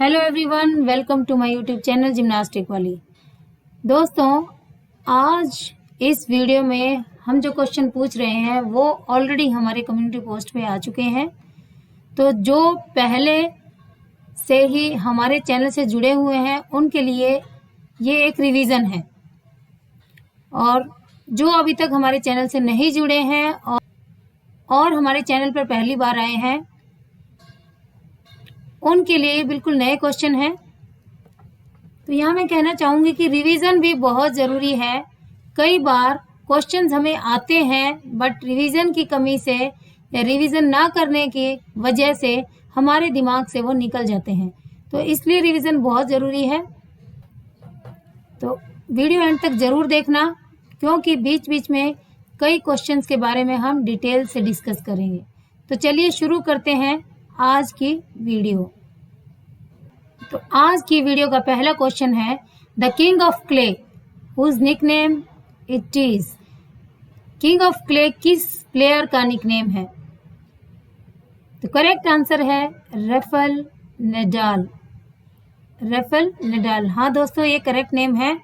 Hello everyone, welcome to my YouTube channel gymnastic वाली। दोस्तों, आज इस वीडियो में हम जो क्वेश्चन पूछ रहे हैं वो ऑलरेडी हमारे कम्युनिटी पोस्ट पे आ चुके हैं। तो जो पहले से ही हमारे चैनल से जुड़े हुए हैं उनके लिए ये एक रिवीजन है, और जो अभी तक हमारे चैनल से नहीं जुड़े हैं और हमारे चैनल पर पहली बार आए हैं उनके लिए बिल्कुल नए क्वेश्चन हैं। तो यहाँ मैं कहना चाहूँगी कि रिवीजन भी बहुत ज़रूरी है। कई बार क्वेश्चंस हमें आते हैं बट रिवीजन की कमी से या रिवीजन ना करने की वजह से हमारे दिमाग से वो निकल जाते हैं, तो इसलिए रिवीजन बहुत ज़रूरी है। तो वीडियो एंड तक ज़रूर देखना, क्योंकि बीच बीच में कई क्वेश्चंस के बारे में हम डिटेल से डिस्कस करेंगे। तो चलिए शुरू करते हैं आज की वीडियो। तो आज की वीडियो का पहला क्वेश्चन है, the king of clay whose nickname it is. King of clay किस प्लेयर का निकनेम है? तो करेक्ट आंसर है राफेल नडाल। राफेल नडाल, हाँ दोस्तों, ये करेक्ट नेम है।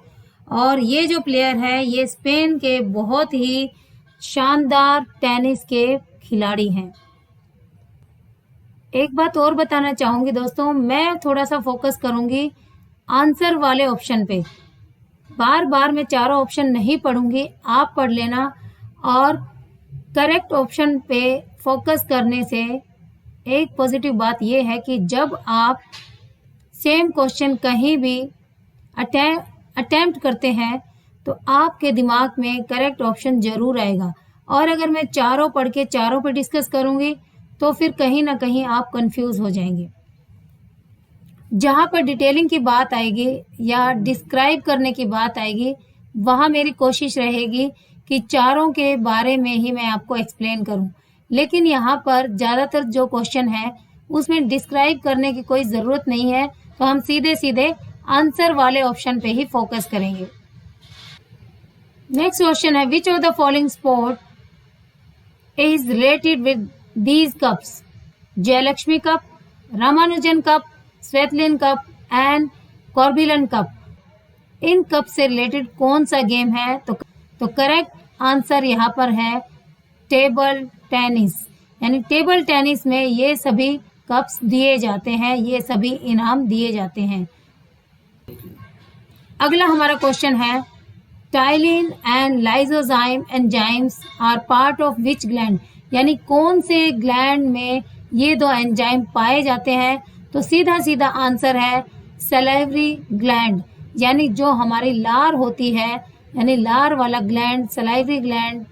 और ये जो प्लेयर है ये स्पेन के बहुत ही शानदार टेनिस के खिलाड़ी हैं। एक बात और बताना चाहूँगी दोस्तों, मैं थोड़ा सा फोकस करूँगी आंसर वाले ऑप्शन पे। बार बार मैं चारों ऑप्शन नहीं पढ़ूँगी, आप पढ़ लेना। और करेक्ट ऑप्शन पे फोकस करने से एक पॉजिटिव बात यह है कि जब आप सेम क्वेश्चन कहीं भी अटेम्प्ट करते हैं तो आपके दिमाग में करेक्ट ऑप्शन ज़रूर आएगा। और अगर मैं चारों पढ़ के चारों पे डिस्कस करूँगी तो फिर कहीं ना कहीं आप कंफ्यूज हो जाएंगे। जहाँ पर डिटेलिंग की बात आएगी या डिस्क्राइब करने की बात आएगी, वहाँ मेरी कोशिश रहेगी कि चारों के बारे में ही मैं आपको एक्सप्लेन करूँ। लेकिन यहाँ पर ज़्यादातर जो क्वेश्चन है उसमें डिस्क्राइब करने की कोई ज़रूरत नहीं है, तो हम सीधे सीधे आंसर वाले ऑप्शन पे ही फोकस करेंगे। नेक्स्ट क्वेश्चन है, which of the following sport is related with these cups? Jayalakshmi cup, Ramanujan cup, Swaythling cup and Corbillon cup. इन कप से रिलेटेड कौन सा गेम है? तो करेक्ट आंसर यहाँ पर है टेबल टेनिस। यानी टेबल टेनिस में ये सभी कप्स दिए जाते हैं, ये सभी इनाम दिए जाते हैं। अगला हमारा क्वेश्चन है, ptyalin and lysozyme enzymes are part of which gland? यानी कौन से ग्लैंड में ये दो एंजाइम पाए जाते हैं? तो सीधा सीधा आंसर है सलाइवरी ग्लैंड। यानी जो हमारी लार होती है, यानी लार वाला ग्लैंड, सलाइवरी ग्लैंड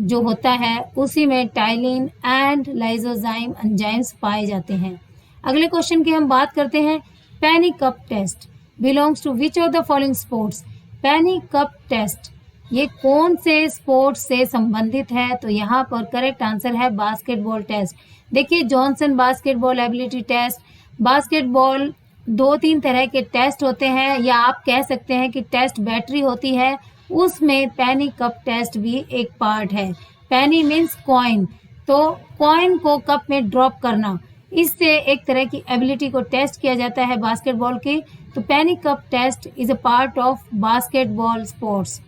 जो होता है, उसी में टाइलिन एंड लाइसोजाइम एंजाइम्स पाए जाते हैं। अगले क्वेश्चन की हम बात करते हैं, penny cup test belongs to which of the following sports? Penny cup test ये कौन से स्पोर्ट्स से संबंधित है? तो यहाँ पर करेक्ट आंसर है बास्केटबॉल टेस्ट। देखिए, Johnson basketball ability test, basketball 2-3 तरह के टेस्ट होते हैं, या आप कह सकते हैं कि टेस्ट बैटरी होती है, उसमें पेनी कप टेस्ट भी एक पार्ट है। पेनी मीन्स कॉइन, तो कॉइन को कप में ड्रॉप करना, इससे एक तरह की एबिलिटी को टेस्ट किया जाता है बास्केटबॉल की। तो penny cup test is a part of basketball sports.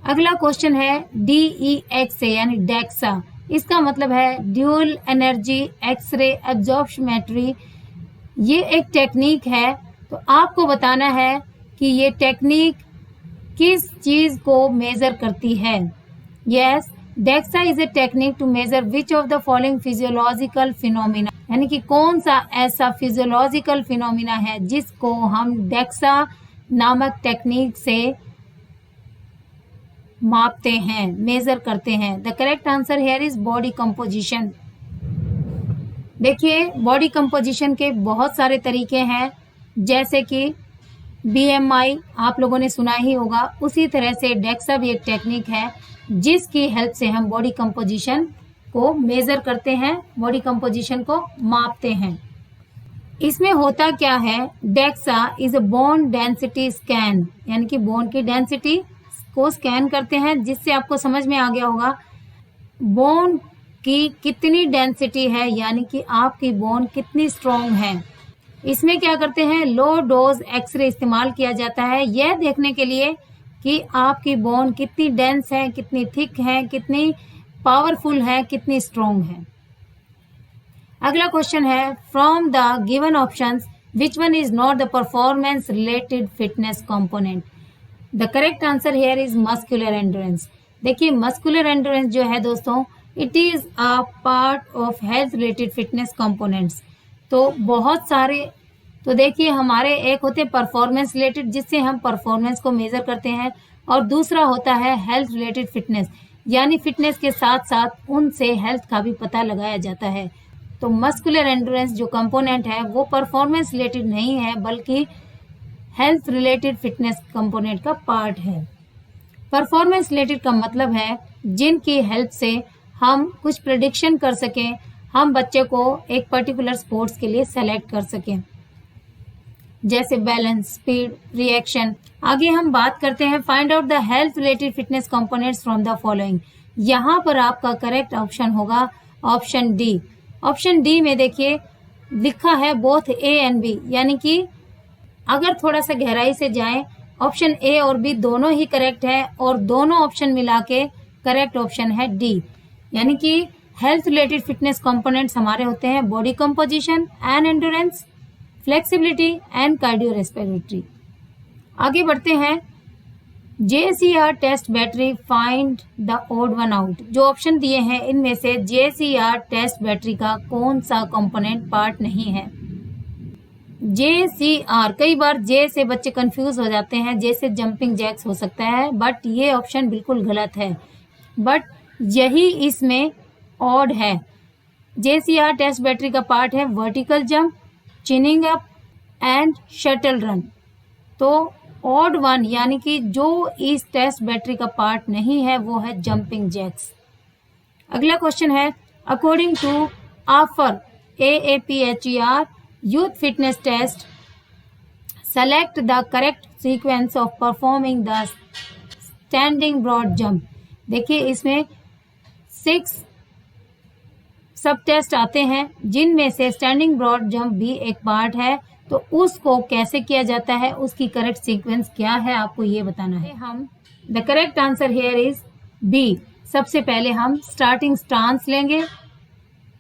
अगला क्वेश्चन है, DEXA यानी डेक्सा, इसका मतलब है ड्यूल एनर्जी एक्सरे एब्जॉर्प्शमेट्री। ये एक टेक्निक है, तो आपको बताना है कि ये टेक्निक किस चीज़ को मेज़र करती है। Yes, DEXA is a technique to measure which of the following physiological phenomena. यानी कि कौन सा ऐसा फिजियोलॉजिकल फिनोमिना है जिसको हम डेक्सा नामक टेक्निक से मापते हैं, मेजर करते हैं। The correct answer here is body composition. देखिए, बॉडी कंपोजिशन के बहुत सारे तरीके हैं, जैसे कि BMI आप लोगों ने सुना ही होगा, उसी तरह से डेक्सा भी एक टेक्निक है जिसकी हेल्प से हम बॉडी कंपोजिशन को मेजर करते हैं, बॉडी कंपोजिशन को मापते हैं। इसमें होता क्या है, DEXA is a bone density scan, यानी कि बोन की डेंसिटी को स्कैन करते हैं, जिससे आपको समझ में आ गया होगा बोन की कितनी डेंसिटी है, यानी कि आपकी बोन कितनी स्ट्रॉन्ग है। इसमें क्या करते हैं, लो डोज एक्सरे इस्तेमाल किया जाता है यह देखने के लिए कि आपकी बोन कितनी डेंस है, कितनी थिक है, कितनी पावरफुल है, कितनी स्ट्रॉन्ग है। अगला क्वेश्चन है, from the given options which one is not the performance related fitness component. The correct answer here is muscular endurance. देखिए मस्कुलर एंड्योरेंस जो है दोस्तों, it is a part of health related fitness components. तो बहुत सारे, तो देखिए हमारे एक होते हैं परफॉर्मेंस रिलेटेड जिससे हम परफॉर्मेंस को मेजर करते हैं, और दूसरा होता है हेल्थ रिलेटेड फिटनेस, यानी फिटनेस के साथ साथ उनसे हेल्थ का भी पता लगाया जाता है। तो मस्कुलर एंड्योरेंस जो कंपोनेंट है वो परफॉर्मेंस रिलेटेड नहीं है बल्कि हेल्थ रिलेटेड फिटनेस कंपोनेंट का पार्ट है। परफॉर्मेंस रिलेटेड का मतलब है जिनकी हेल्प से हम कुछ प्रेडिक्शन कर सकें, हम बच्चे को एक पर्टिकुलर स्पोर्ट्स के लिए सेलेक्ट कर सकें, जैसे बैलेंस, स्पीड, रिएक्शन। आगे हम बात करते हैं, find out the health related fitness components from the following. यहाँ पर आपका करेक्ट ऑप्शन होगा ऑप्शन डी। ऑप्शन डी में देखिए लिखा है बोथ ए एंड बी, यानी कि अगर थोड़ा सा गहराई से जाएं, ऑप्शन ए और बी दोनों ही करेक्ट है और दोनों ऑप्शन मिला के करेक्ट ऑप्शन है डी। यानी कि हेल्थ रिलेटेड फिटनेस कंपोनेंट्स हमारे होते हैं body composition and endurance, flexibility and cardiorespiratory. आगे बढ़ते हैं, JCR test battery find the odd one out. जो ऑप्शन दिए हैं इनमें से JCR टेस्ट बैटरी का कौन सा कंपोनेंट पार्ट नहीं है। JCR, कई बार जे से बच्चे कंफ्यूज हो जाते हैं, जे से जंपिंग जैक्स हो सकता है, बट ये ऑप्शन बिल्कुल गलत है, बट यही इसमें ऑड है। JCR टेस्ट बैटरी का पार्ट है vertical jump, chinning up and shuttle run. तो ऑड वन यानी कि जो इस टेस्ट बैटरी का पार्ट नहीं है वो है जंपिंग जैक्स। अगला क्वेश्चन है, according to AAHPER AAPHER youth fitness test, select the correct sequence of performing the standing broad jump. देखिए इसमें 6 सब टेस्ट आते हैं जिनमें से स्टैंडिंग ब्रॉड जंप भी एक पार्ट है, तो उसको कैसे किया जाता है, उसकी करेक्ट सीक्वेंस क्या है, आपको ये बताना है। हम the correct answer here is B. सबसे पहले हम स्टार्टिंग स्टांस लेंगे,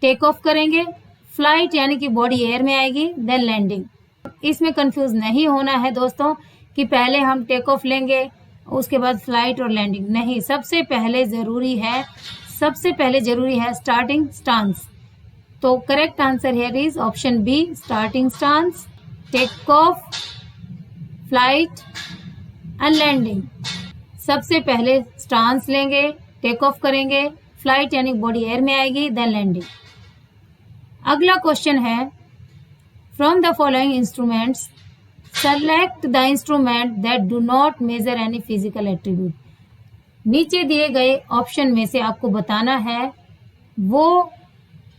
टेक ऑफ करेंगे, फ्लाइट यानी कि बॉडी एयर में आएगी, देन लैंडिंग। इसमें कंफ्यूज नहीं होना है दोस्तों कि पहले हम टेक ऑफ लेंगे उसके बाद फ्लाइट और लैंडिंग, नहीं, सबसे पहले जरूरी है स्टार्टिंग स्टांस। तो correct answer here is option B, starting stance, take off, flight and landing. सबसे पहले स्टांस लेंगे, टेक ऑफ करेंगे, फ्लाइट यानी बॉडी एयर में आएगी, देन लैंडिंग। अगला क्वेश्चन है, from the following instruments select the instrument that do not measure any physical attribute. नीचे दिए गए ऑप्शन में से आपको बताना है वो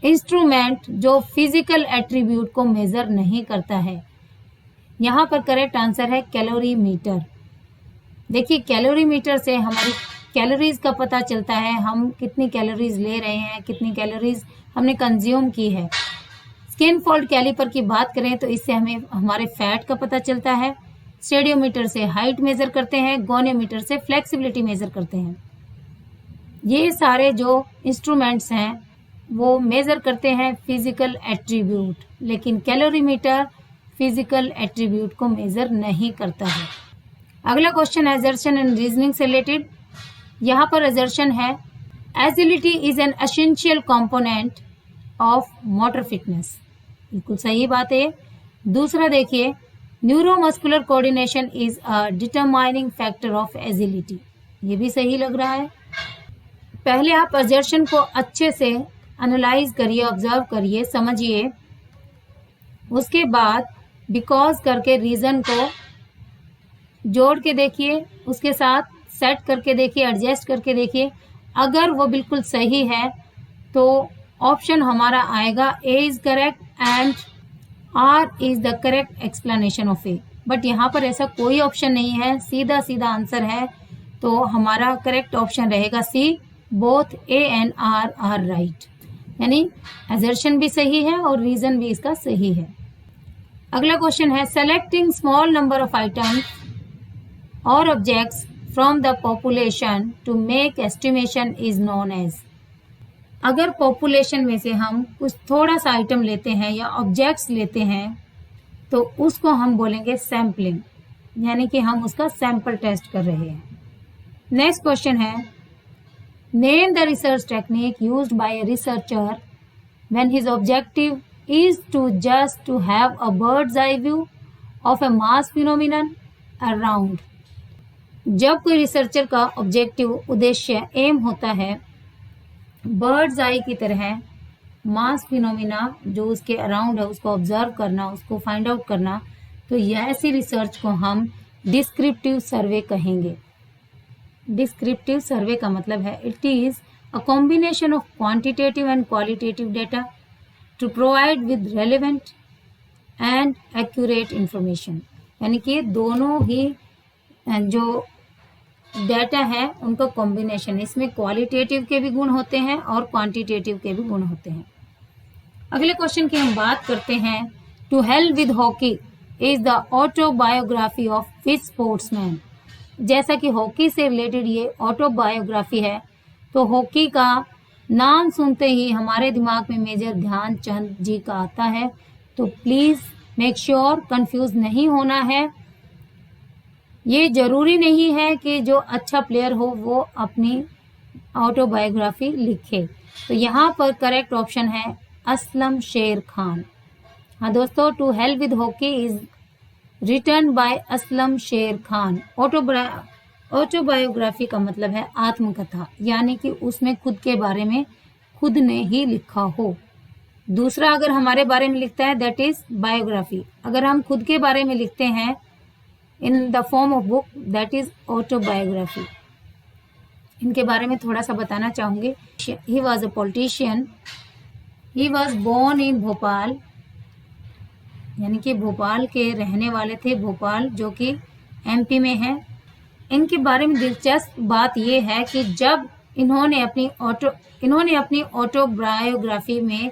इंस्ट्रूमेंट जो फिजिकल एट्रीब्यूट को मेजर नहीं करता है। यहाँ पर करेक्ट आंसर है कैलोरी मीटर। देखिए कैलोरी मीटर से हमारी कैलोरीज का पता चलता है, हम कितनी कैलोरीज ले रहे हैं, कितनी कैलोरीज हमने कंज्यूम की है। स्किन फोल्ड कैलिपर की बात करें तो इससे हमें हमारे फैट का पता चलता है। स्टेडियोमीटर से हाइट मेजर करते हैं, गोनियोमीटर से फ्लेक्सिबिलिटी मेजर करते हैं। ये सारे जो इंस्ट्रूमेंट्स हैं वो मेजर करते हैं फिजिकल एट्रीब्यूट, लेकिन कैलोरीमीटर फिजिकल एट्रीब्यूट को मेजर नहीं करता है। अगला क्वेश्चन है असर्शन एंड रीजनिंग से रिलेटेड। यहाँ पर असर्शन है, agility is an essential component of motor fitness. बिल्कुल सही बात है। दूसरा देखिए, neuromuscular coordination is a determining factor of agility. ये भी सही लग रहा है। पहले आप असर्शन को अच्छे से एनालाइज करिए, ऑब्जर्व करिए, समझिए, उसके बाद बिकॉज करके रीजन को जोड़ के देखिए, उसके साथ सेट करके देखिए, एडजस्ट करके देखिए। अगर वो बिल्कुल सही है तो ऑप्शन हमारा आएगा A is correct and R is the correct explanation of A. But यहाँ पर ऐसा कोई ऑप्शन नहीं है, सीधा सीधा आंसर है, तो हमारा करेक्ट ऑप्शन रहेगा C, both A and R are right. यानी असर्शन भी सही है और रीजन भी इसका सही है। अगला क्वेश्चन है selecting small number of items और objects from the population to make estimation is known as. अगर पॉपुलेशन में से हम कुछ थोड़ा सा आइटम लेते हैं या ऑब्जेक्ट्स लेते हैं तो उसको हम बोलेंगे सैम्पलिंग, यानी कि हम उसका सैंपल टेस्ट कर रहे हैं। नेक्स्ट क्वेश्चन है name the research technique used by a researcher when his objective is to have a bird's eye view of a mass phenomenon around। जब कोई रिसर्चर का ऑब्जेक्टिव उद्देश्य एम होता है बर्ड्स आई की तरह मास फिनोमिना जो उसके अराउंड है उसको ऑब्जर्व करना, उसको फाइंड आउट करना, तो ऐसी रिसर्च को हम डिस्क्रिप्टिव सर्वे कहेंगे। डिस्क्रिप्टिव सर्वे का मतलब है it is a combination of quantitative and qualitative data to provide with relevant and accurate information। यानी कि दोनों ही जो डेटा है उनका कॉम्बिनेशन, इसमें क्वालिटेटिव के भी गुण होते हैं और क्वांटिटेटिव के भी गुण होते हैं। अगले क्वेश्चन की हम बात करते हैं to hell with hockey is the autobiography of which sportsman. जैसा कि हॉकी से रिलेटेड ये ऑटोबायोग्राफी है, तो हॉकी का नाम सुनते ही हमारे दिमाग में मेजर ध्यानचंद जी का आता है, तो प्लीज मेक श्योर कंफ्यूज नहीं होना है। ये जरूरी नहीं है कि जो अच्छा प्लेयर हो वो अपनी ऑटोबायोग्राफी लिखे, तो यहाँ पर करेक्ट ऑप्शन है असलम शेर खान। हाँ दोस्तों, to hell with hockey is written by Aslam Sher Khan. Autobiography का मतलब है आत्मकथा, यानी कि उसमें खुद के बारे में खुद ने ही लिखा हो। दूसरा अगर हमारे बारे में लिखता है दैट इज बायोग्राफी। अगर हम खुद के बारे में लिखते हैं in the form of book that is autobiography. इनके बारे में थोड़ा सा बताना चाहूंगी। He was a politician, he was born in Bhopal, यानी कि भोपाल के रहने वाले थे, भोपाल जो कि एमपी में है। इनके बारे में दिलचस्प बात यह है कि जब इन्होंने अपनी ऑटोबायोग्राफी में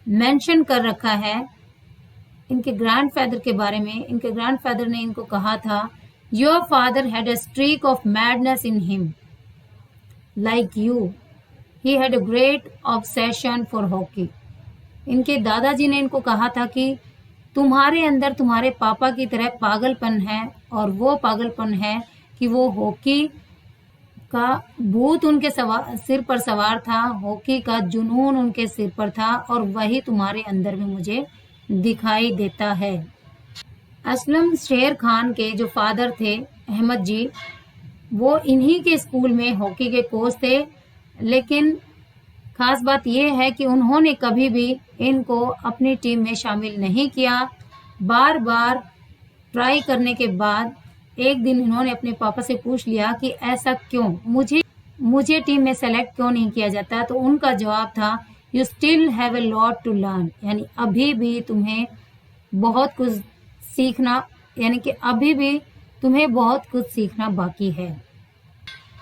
मेंशन कर रखा है इनके ग्रैंडफादर के बारे में। इनके ग्रैंडफादर ने इनको कहा था your father had a streak of madness in him like you, he had a great obsession for hockey. इनके दादाजी ने इनको कहा था कि तुम्हारे अंदर तुम्हारे पापा की तरह पागलपन है, और वो पागलपन है कि वो हॉकी का भूत उनके सिर पर सवार था, हॉकी का जुनून उनके सिर पर था, और वही तुम्हारे अंदर में मुझे दिखाई देता है। असलम शेर खान के जो फादर थे अहमद जी, वो इन्हीं के स्कूल में हॉकी के कोच थे, लेकिन खास बात यह है कि उन्होंने कभी भी इनको अपनी टीम में शामिल नहीं किया। बार बार ट्राई करने के बाद एक दिन इन्होंने अपने पापा से पूछ लिया कि ऐसा क्यों, मुझे टीम में सेलेक्ट क्यों नहीं किया जाता। तो उनका जवाब था you still have a lot to learn, यानी अभी भी तुम्हें बहुत कुछ सीखना, यानी कि अभी भी तुम्हें बहुत कुछ सीखना बाकी है।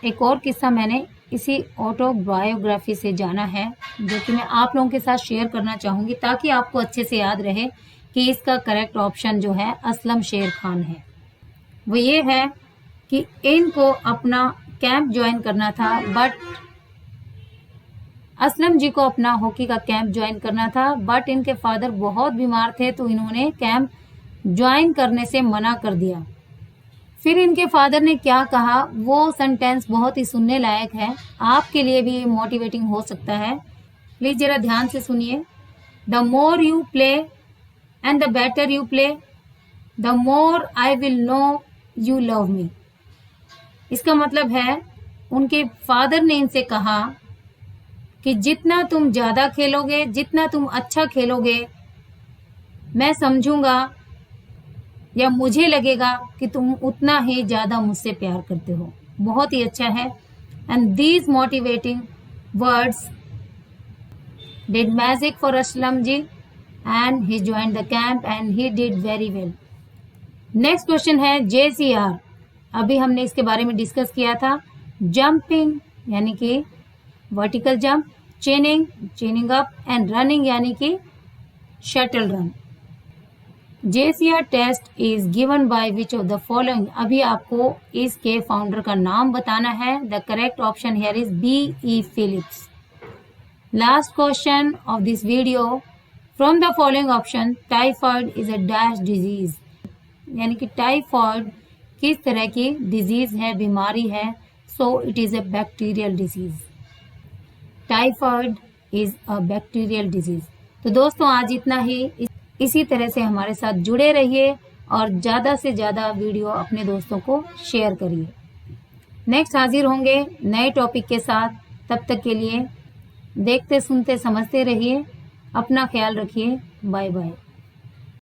एक और किस्सा मैंने इसी ऑटोबायोग्राफी से जाना है, जो कि मैं आप लोगों के साथ शेयर करना चाहूँगी ताकि आपको अच्छे से याद रहे कि इसका करेक्ट ऑप्शन जो है असलम शेर खान है। वो ये है कि इनको अपना कैंप ज्वाइन करना था, बट असलम जी को अपना हॉकी का कैंप ज्वाइन करना था, बट इनके फादर बहुत बीमार थे, तो इन्होंने कैंप ज्वाइन करने से मना कर दिया। फिर इनके फादर ने क्या कहा, वो सेंटेंस बहुत ही सुनने लायक है, आपके लिए भी मोटिवेटिंग हो सकता है। प्लीज जरा ध्यान से सुनिए। The more you play and the better you play, the more I will know you love me. इसका मतलब है उनके फादर ने इनसे कहा कि जितना तुम ज्यादा खेलोगे, जितना तुम अच्छा खेलोगे, मैं समझूंगा या मुझे लगेगा कि तुम उतना ही ज्यादा मुझसे प्यार करते हो। बहुत ही अच्छा है। And these motivating words did magic for Aslam ji and he joined the camp and he did very well. Next question है JCR। अभी हमने इसके बारे में डिस्कस किया था। जंपिंग यानी कि vertical jump, chaining up, and running यानी कि shuttle run. JCR test is given by which of the following. अभी आपको इसके फाउंडर का नाम बताना है। The correct option here is B.E. Phillips. Last question of this video, from the following option typhoid is a dash disease, यानी कि typhoid किस तरह की डिजीज है, बीमारी है। So it is a bacterial disease. Typhoid is a bacterial disease. तो दोस्तों आज इतना ही। इसी तरह से हमारे साथ जुड़े रहिए और ज़्यादा से ज़्यादा वीडियो अपने दोस्तों को शेयर करिए। नेक्स्ट हाजिर होंगे नए टॉपिक के साथ। तब तक के लिए देखते सुनते समझते रहिए। अपना ख्याल रखिए। Bye bye.